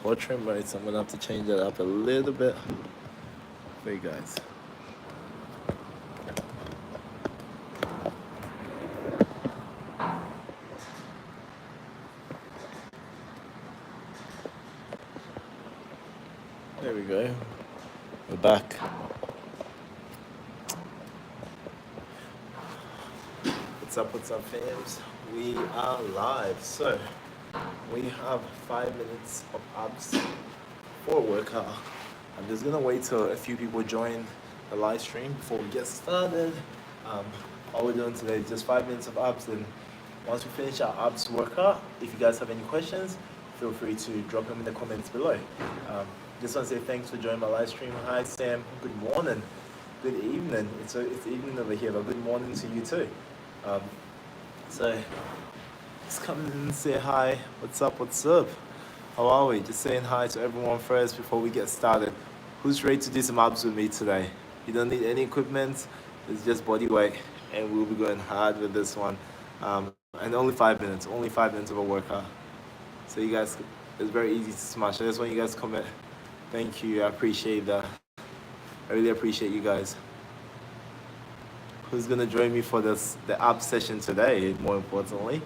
portrait mode, so I'm gonna have to change that up a little bit for you guys. There we go. We're back. What's up, fams? We are live. So, we have 5 minutes of abs for a workout. I'm just gonna wait till a few people join the live stream before we get started. All we're doing today is just 5 minutes of abs, and once we finish our abs workout, if you guys have any questions, feel free to drop them in the comments below. Just want to say thanks for joining my live stream. Hi Sam, good morning, good evening. It's evening over here, but good morning to you too. So just come in and say hi. What's up? How are we? Just saying hi to everyone first before we get started. Who's ready to do some abs with me today? You don't need any equipment. It's just body weight, and we'll be going hard with this one. And only 5 minutes. Only 5 minutes of a workout. So you guys, it's very easy to smash. I just want you guys to comment. Thank you. I appreciate that. I really appreciate you guys. Who's gonna join me for the ab session today? More importantly,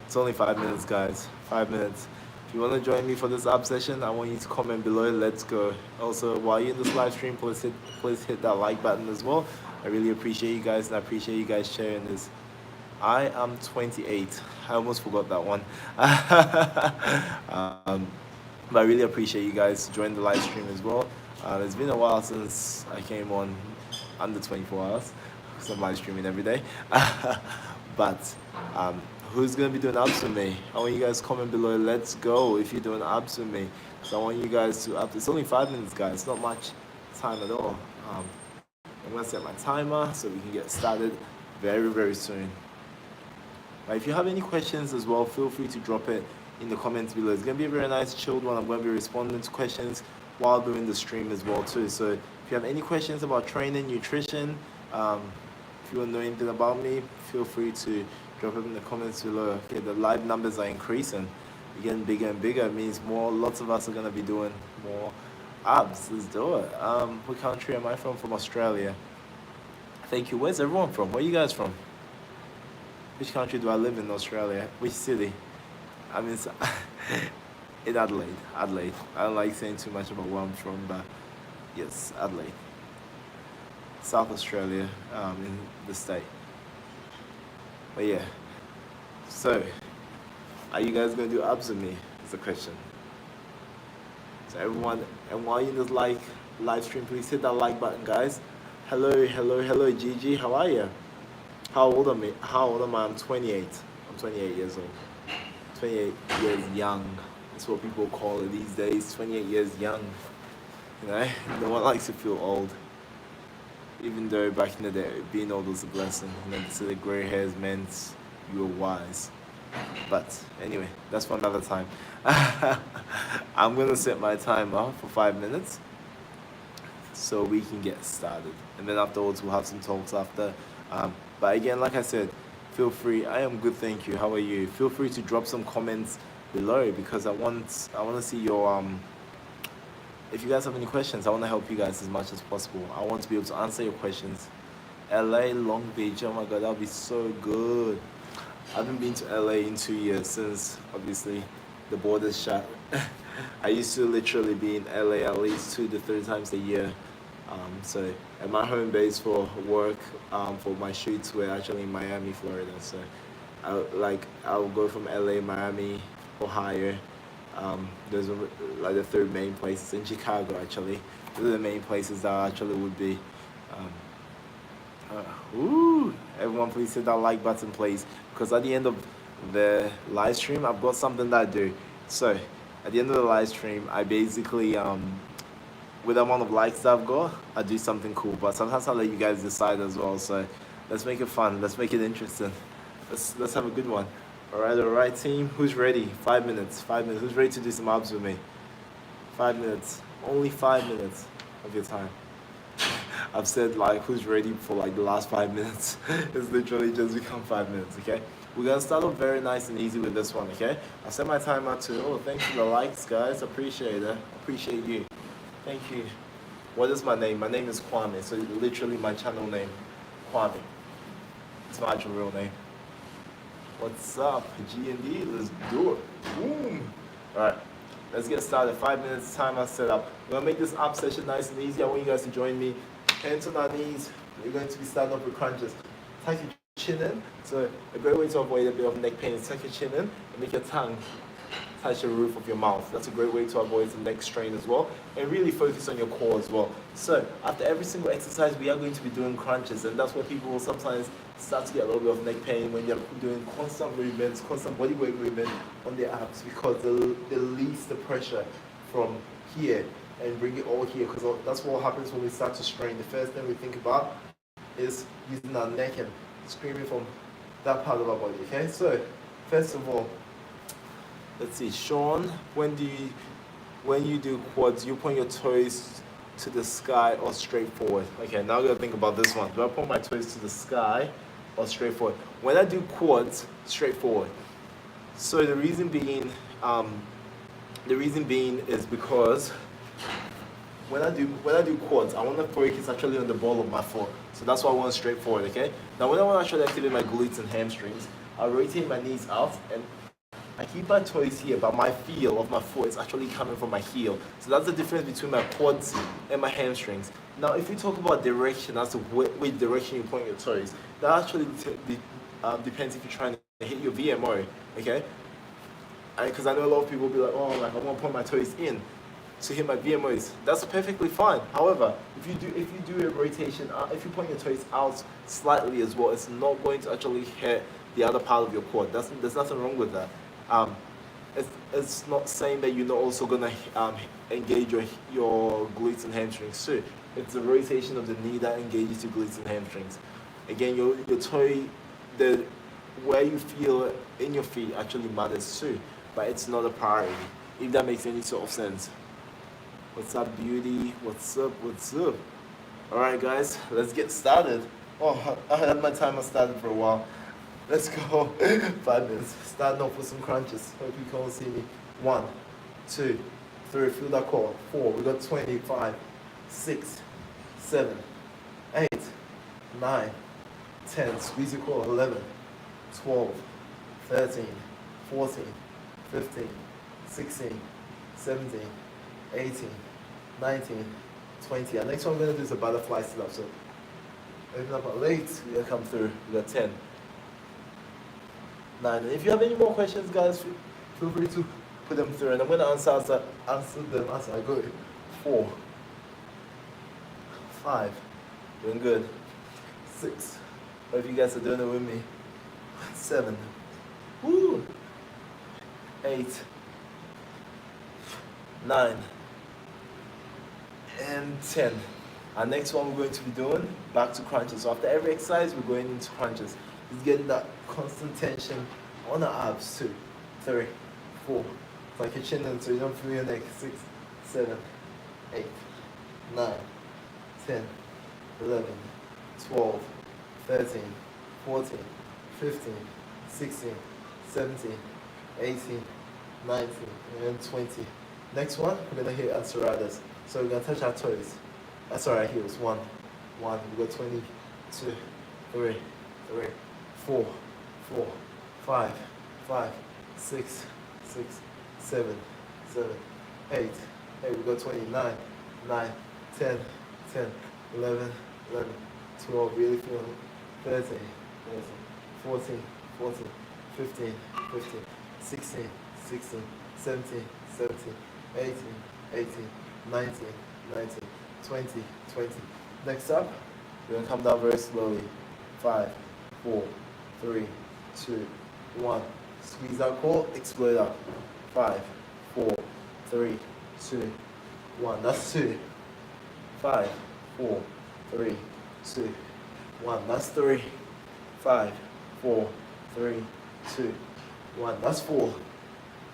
it's only 5 minutes, guys. 5 minutes. If you want to join me for this ab session, I want you to comment below. Let's go. Also, while you're in this live stream, please hit that like button as well. I really appreciate you guys, and I appreciate you guys sharing this. I am 28. I almost forgot that one. But I really appreciate you guys joining the live stream as well. It's been a while since I came on under 24 hours, because I'm live streaming every day. But who's gonna be doing abs with me? I want you guys to comment below. Let's go if you're doing abs with me. So I want you guys to it's only 5 minutes, guys. It's not much time at all. I'm gonna set my timer so we can get started very, very soon. But if you have any questions as well, feel free to drop it in the comments below. It's gonna be a very nice chilled one. I'm gonna be responding to questions while doing the stream as well too. So if you have any questions about training, nutrition, if you want to know anything about me, feel free to drop it in the comments below. Okay, the live numbers are increasing. We're getting bigger and bigger. It means lots of us are gonna be doing more abs. Let's do it. What country am I from? From Australia. Thank you. Where's everyone from? Where are you guys from? Which country do I live in Australia? Which city? I mean, in Adelaide. Adelaide. I don't like saying too much about where I'm from, but yes, Adelaide. South Australia, in the state. But yeah. So, are you guys gonna do abs with me? Is the question. So everyone, and while you're in this live stream, please hit that like button, guys. Hello, Gigi. How are you? How old am I? I'm 28. I'm 28 years old. 28 years young. That's what people call it these days. 28 years young. You know, no one likes to feel old. Even though back in the day, being old was a blessing. You know, so the gray hairs meant you were wise. But anyway, that's for another time. I'm gonna set my timer for 5 minutes so we can get started. And then afterwards, we'll have some talks after. But again, like I said, feel free. I am good, thank you. How are you? Feel free to drop some comments below, because I want to see your if you guys have any questions, I want to help you guys as much as possible. I want to be able to answer your questions. LA, Long Beach, oh my god, that'll be so good. I haven't been to LA in 2 years since obviously the borders shut. I used to literally be in LA at least 2 to 3 times a year. So, and my home base for work, for my shoots were actually in Miami, Florida. So, I'll go from LA, Miami, Ohio. Those are like the 3 main places in Chicago. Actually, those are the main places that I actually would be. Everyone, please hit that like button, please, because at the end of the live stream, I've got something that I do. So, at the end of the live stream, I basically with the amount of likes that I've got, I do something cool. But sometimes I'll let you guys decide as well. So let's make it fun. Let's make it interesting. Let's have a good one. All right, team. Who's ready? 5 minutes. 5 minutes. Who's ready to do some abs with me? 5 minutes. Only 5 minutes of your time. I've said like who's ready for like the last 5 minutes. It's literally just become 5 minutes. Okay. We're gonna start off very nice and easy with this one, okay? I set my timer to, oh, thanks for the likes, guys. Appreciate it. Appreciate you. Thank you. What is my name? My name is Kwame, so literally my channel name, Kwame. It's my actual real name. What's up, G&D? Let's do it. Boom. All right, let's get started. 5 minutes timer set up. We're gonna make this up session nice and easy. I want you guys to join me. Hands on our knees. We're going to be starting off with crunches. Tuck your chin in. So a great way to avoid a bit of neck pain is tuck your chin in and make your tongue touch the roof of your mouth. That's a great way to avoid the neck strain as well, and really focus on your core as well. So after every single exercise, we are going to be doing crunches, and that's where people will sometimes start to get a little bit of neck pain when you're doing constant movements, constant body weight movement on their abs, because they release the pressure from here and bring it all here, because that's what happens when we start to strain. The first thing we think about is using our neck and screaming from that part of our body, okay? So first of all, let's see, Sean, when you do quads, you point your toes to the sky or straight forward? Okay, now we're gonna think about this one. Do I point my toes to the sky or straight forward? When I do quads, straight forward. So the reason being is because when I do quads, I want the focus actually on the ball of my foot. So that's why I want straight forward, okay? Now when I want to actually activate my glutes and hamstrings, I rotate my knees out and I keep my toes here, but my feel of my foot is actually coming from my heel. So that's the difference between my quads and my hamstrings. Now, if you talk about direction, as to which direction you point your toes, that actually depends if you're trying to hit your VMO, okay? Because I know a lot of people will be like, oh, like I want to point my toes in to hit my VMOs. That's perfectly fine. However, if you do a rotation, if you point your toes out slightly as well, it's not going to actually hit the other part of your quad. There's nothing wrong with that. It's not saying that you're not also gonna engage your glutes and hamstrings too. It's the rotation of the knee that engages your glutes and hamstrings. Again, your toe, where you feel in your feet actually matters too, but it's not a priority, if that makes any sort of sense. What's up, beauty? What's up? What's up? All right, guys, let's get started. Oh, I had my timer started for a while. Let's go. 5 minutes. Starting off with some crunches. Hope you can all see me. 1, 2, 3. Feel that core. 4. We got 25, 6, 7, 8, 9, 10. Squeeze your core. 11, 12, 13, 14, 15, 16, 17, 18, 19, 20. Our next one we're gonna do is a butterfly sit-up. So open up our legs. We're gonna come through. We got 10. 9. And if you have any more questions, guys, feel free to put them through, and I'm going to answer them as I go. 4, 5, doing good. 6, hope you guys are doing it with me. 7, woo. 8, 9, and 10. Our next one we're going to be doing back to crunches. So after every exercise, we're going into crunches. It's getting that constant tension on the abs. 2, 3, 4. It's like your chin in so you don't feel your neck. 6, 7, 8, 9, 10, 11, 12, 13, 14, 15, 16, 17, 18, 19, and 20. Next one, we're gonna hit aspiradas. So we're gonna touch our toes. Our heels. 1, we got 20, 2, 3, 4, 5, 6, 7, 8, we got 29, 9, 10, 11, 12, really feeling it. 13, 14, 15, 16, 17, 18, 19, 20. Next up, we're gonna come down very slowly. 5, 4, 3, 2, 1. Squeeze that core, explode up. 5, 4, 3, 2, 1. That's 2. 5, 4, 3, 2, 1. That's 3. 5, 4, 3, 2, 1. That's 4.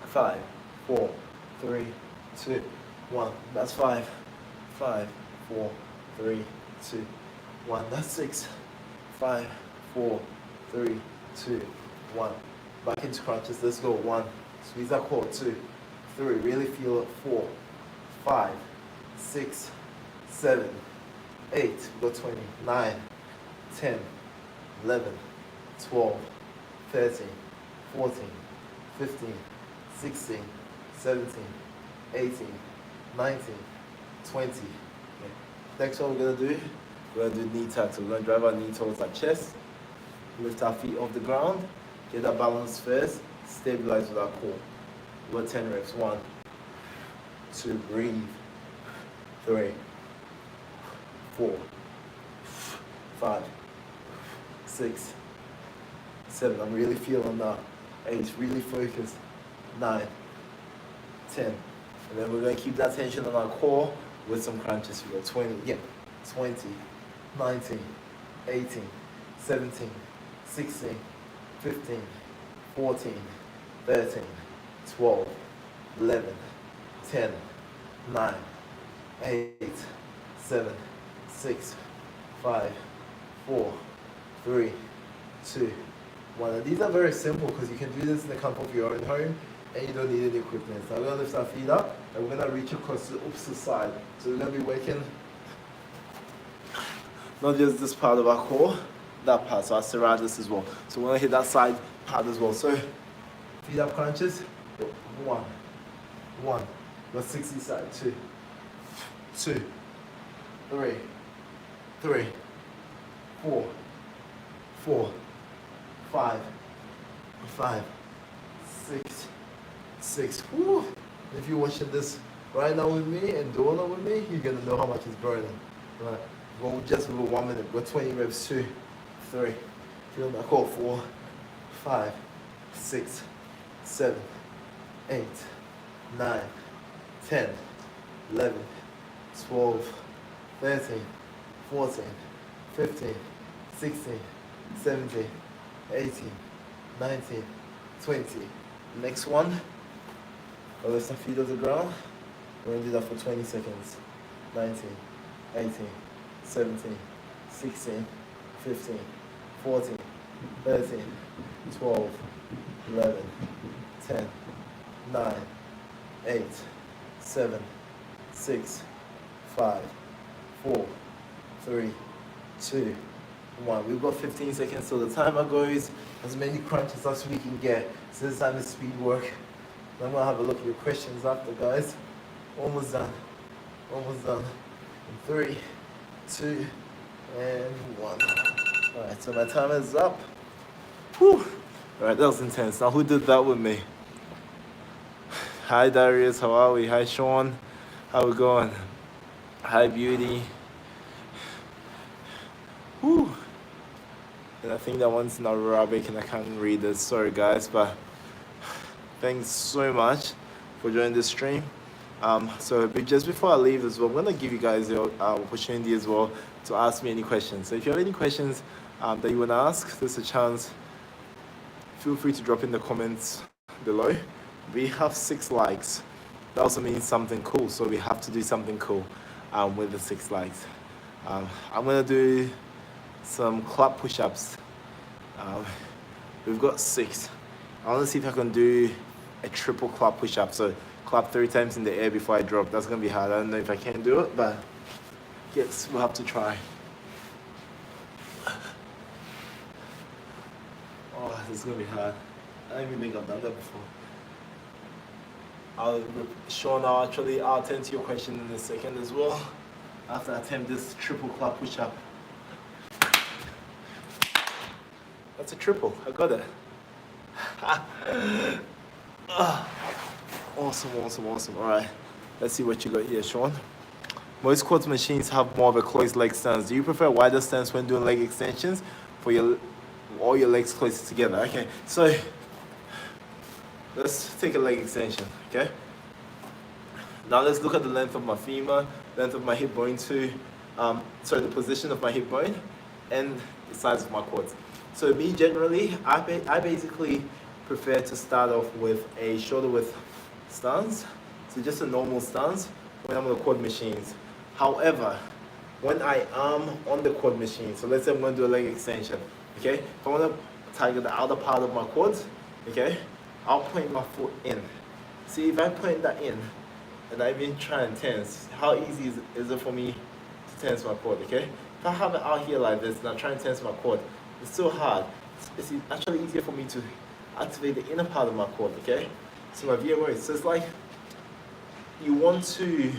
5, 4, 3, 2, 1. That's 5. 5, 4, 3, 2, 1. That's 6. 5, 4, 3, 2, 1. Back into crunches. Let's go. 1. Squeeze that core. 2, 3. Really feel it. 4, 5, 6, 7, 8. We got 20. 9, 10, 11, 12, 13, 14, 15, 16, 17, 18, 19, 20. Okay. Next one we're going to do, we're going to do knee tucks. So we're going to drive our knee towards our chest, lift our feet off the ground, get that balance first, stabilize with our core. We're 10 reps. 1, 2, breathe. 3, 4, 5, 6, 7. I'm really feeling that. 8, really focused. 9, 10. And then we're going to keep that tension on our core with some crunches. We got 20, yeah, 20, 19, 18, 17, 16, 15, 14, 13, 12, 11, 10, 9, 8, 7, 6, 5, 4, 3, 2, 1. And these are very simple because you can do this in the comfort of your own home and you don't need any equipment. So we're going to lift our feet up and we're going to reach across the opposite side. So we're going to be working not just this part of our core, that part. So our serratus as well. So we're going to hit that side part as well. So feet up crunches. 1, 1. Got 60 side. 2, 2, 3, 3, 4, 4, 5, 5, 6, 6. Woo. If you're watching this right now with me and doing it with me, you're gonna know how much it's burning. Right. Go just over 1 minute. Go 20 reps. 2, 3. Feel my core. 4, 5, 6, 7, 8, 9, 10, 11, 12, 13, 14, 15, 16, 17, 18, 19, 20. Next one. I'll lift our feet off the ground. We're going to do that for 20 seconds. 19, 18, 17, 16, 15, 14, 13, 12, 11, 10, 9, 8, 7, 6, 5, 4, 3, 2, 1. We've got 15 seconds till the timer goes. As many crunches as we can get. So this time is speed work. I'm going to have a look at your questions after, guys. Almost done. Almost done. 3, 2, and 1. Alright, so my timer is up. Whew. Alright, that was intense. Now who did that with me? Hi Darius, how are we? Hi Sean, how we going? Hi Beauty. Whew. And I think that one's in Arabic and I can't read it. Sorry guys, but thanks so much for joining this stream. So just before I leave as well, I'm going to give you guys the opportunity as well to ask me any questions. So if you have any questions that you want to ask, there's a chance. Feel free to drop in the comments below. We have 6 likes. That also means something cool, so we have to do something cool with the 6 likes. I'm going to do some clap push-ups. We've got 6. I want to see if I can do a triple clap push-up. So clap 3 times in the air before I drop. That's going to be hard. I don't know if I can do it, but yes, we'll have to try. Oh, this is going to be hard. I don't even think I've done that before. Sean, I'll attend to your question in a second as well. After I attempt this triple clap push-up. That's a triple. I got it. Awesome, awesome, awesome. All right, let's see what you got here, Sean. Most quads machines have more of a closed leg stance. Do you prefer a wider stance when doing leg extensions for all your legs closer together? Okay, so let's take a leg extension, okay? Now let's look at the length of my femur, length of my hip bone too, the position of my hip bone and the size of my quads. So me generally, I basically prefer to start off with a shoulder width stance, so just a normal stance when I'm on the quad machines. However, when I am on the quad machine, so let's say I'm going to do a leg extension, okay? If I want to target the outer part of my quads, okay, I'll point my foot in. See, if I point that in and I even try and tense, how easy is it for me to tense my quad, okay? If I have it out here like this and I try and tense my quad, it's so hard. It's actually easier for me to activate the inner part of my quad, okay? So my VMO, so it's like you want to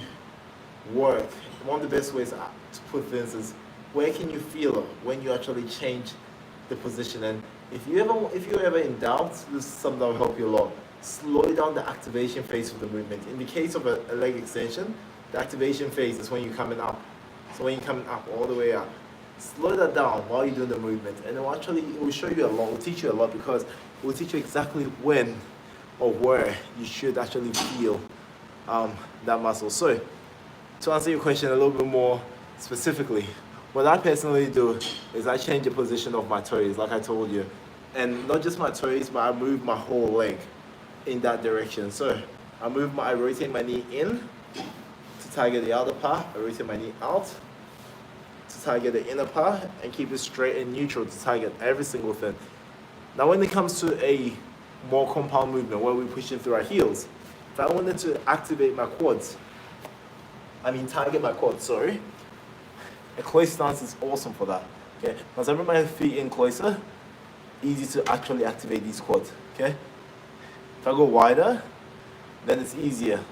work. One of the best ways to put things is where can you feel it when you actually change the position. And if you're ever in doubt, this is something that will help you a lot. Slow down the activation phase of the movement. In the case of a leg extension, the activation phase is when you're coming up. So when you're coming up, all the way up, slow that down while you're doing the movement, and it will show you a lot. It will teach you a lot because it will teach you exactly when or where you should actually feel that muscle. So to answer your question a little bit more specifically, what I personally do is I change the position of my toes, like I told you, and not just my toes, but I move my whole leg in that direction. So I rotate my knee in to target the outer part, I rotate my knee out to target the inner part, and keep it straight and neutral to target every single thing. Now when it comes to a more compound movement where we're pushing through our heels, if I wanted to activate my quads, target my quads, sorry, a close stance is awesome for that, okay? Once I bring my feet in closer, easy to actually activate these quads, okay? If I go wider, then it's easier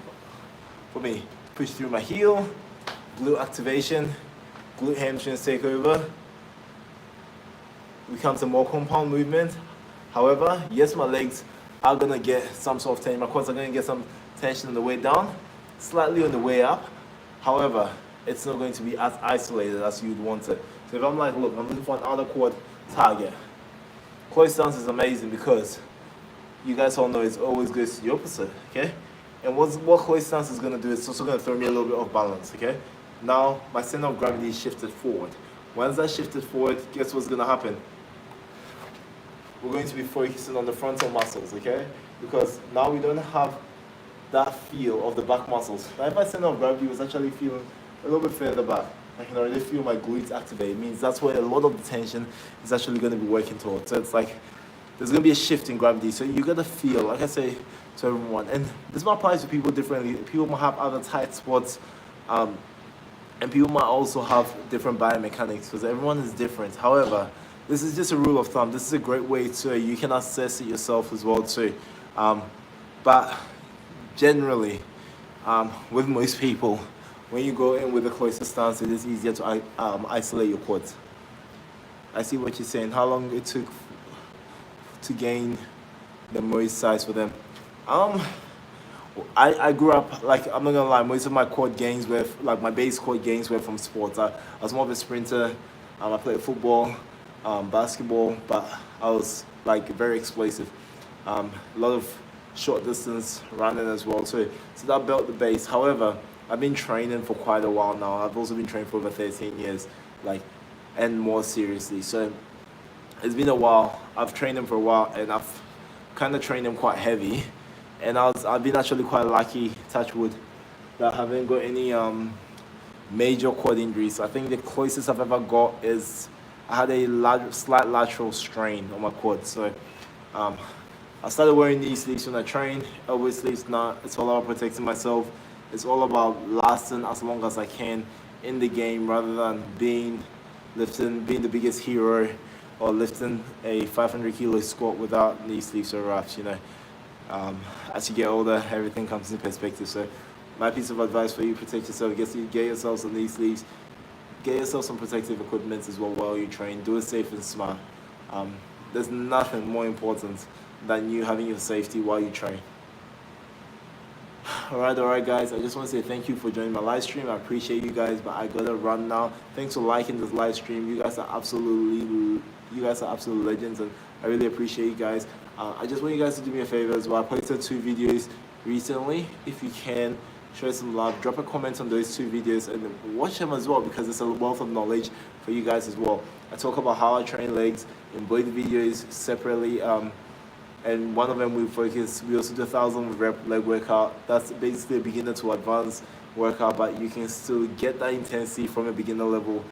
for me to push through my heel, glute activation, glute hamstrings take over. It becomes a more compound movement. However, yes, my legs are gonna get some sort of tension. My quads are gonna get some tension on the way down, slightly on the way up. However, it's not going to be as isolated as you'd want it. So if I'm like, look, I'm looking for an outer quad target, close stance is amazing because you guys all know it's always goes to the opposite, okay? And what close stance is gonna do, it's also gonna throw me a little bit of balance, okay? Now, my center of gravity is shifted forward. Once I shifted forward, guess what's gonna happen? We're going to be focusing on the frontal muscles, okay? Because now we don't have that feel of the back muscles. Now, if my center of gravity was actually feeling a little bit further back, I can already feel my glutes activate. It means that's where a lot of the tension is actually going to be working towards. So it's like there's going to be a shift in gravity. So you got to feel, like I say to everyone, and this might apply to people differently. People might have other tight spots, and people might also have different biomechanics because everyone is different. However, this is just a rule of thumb. This is a great way to, you can assess it yourself as well too. But generally, with most people, when you go in with a closer stance, it is easier to isolate your quads. I see what you're saying. How long it took to gain the most size for them? I grew up, like, I'm not gonna lie, most of my quad gains were, like, my base quad gains were from sports. I was more of a sprinter. I played football, basketball, but I was, like, very explosive. A lot of short distance running as well too. So that built the base. However, I've been training for quite a while now. I've also been training for over 13 years, like, and more seriously. So it's been a while. I've trained them for a while, and I've kind of trained them quite heavy. And I've been actually quite lucky, touch wood, that I haven't got any major quad injuries. I think the closest I've ever got is I had a slight lateral strain on my quad. So I started wearing knee sleeves when I train, elbow sleeves now. It's all about protecting myself. It's all about lasting as long as I can in the game rather than being the biggest hero or lifting a 500 kilo squat without knee sleeves or wraps, you know. As you get older, everything comes into perspective. So my piece of advice for you, protect yourself. Get yourself some knee sleeves. Get yourself some protective equipment as well while you train. Do it safe and smart. There's nothing more important than you having your safety while you train. Alright guys, I just want to say thank you for joining my live stream. I appreciate you guys, but I gotta run now. Thanks for liking this live stream. You guys are absolute legends, and I really appreciate you guys. I just want you guys to do me a favor as well. I posted 2 videos recently. If you can, show some love, drop a comment on those 2 videos and watch them as well, because it's a wealth of knowledge for you guys as well. I talk about how I train legs in both videos separately, and one of them we also do 1,000 rep leg workout. That's basically a beginner to advanced workout, but you can still get that intensity from a beginner level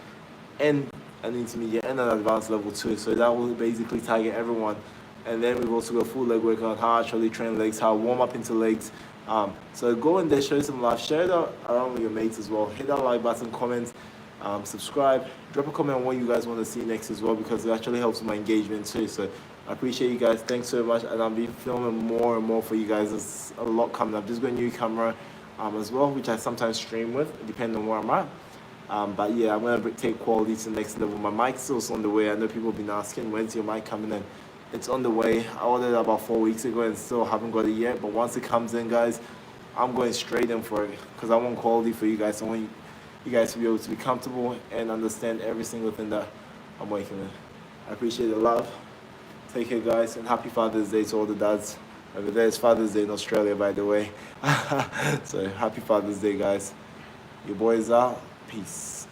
and an intermediate and an advanced level 2. So that will basically target everyone. And then we've also got full leg workout, how I actually train legs, how I warm up into legs. So go in there, show some love, share it around with your mates as well. Hit that like button, comment, subscribe, drop a comment on what you guys want to see next as well, because it actually helps with my engagement too. So I appreciate you guys. Thanks so much, and I'll be filming more and more for you guys. There's a lot coming up. Just got a new camera as well, which I sometimes stream with, depending on where I'm at. But yeah, I'm gonna take quality to the next level. My mic's still on the way. I know people have been asking, when's your mic coming in? It's on the way. I ordered it about 4 weeks ago and still haven't got it yet. But once it comes in, guys, I'm going straight in for it, because I want quality for you guys. I want you guys to be able to be comfortable and understand every single thing that I'm working with. I appreciate the love. Take care, guys, and happy Father's Day to all the dads. Over there, it's Father's Day in Australia, by the way. So happy Father's Day, guys. Your boy is out. Peace.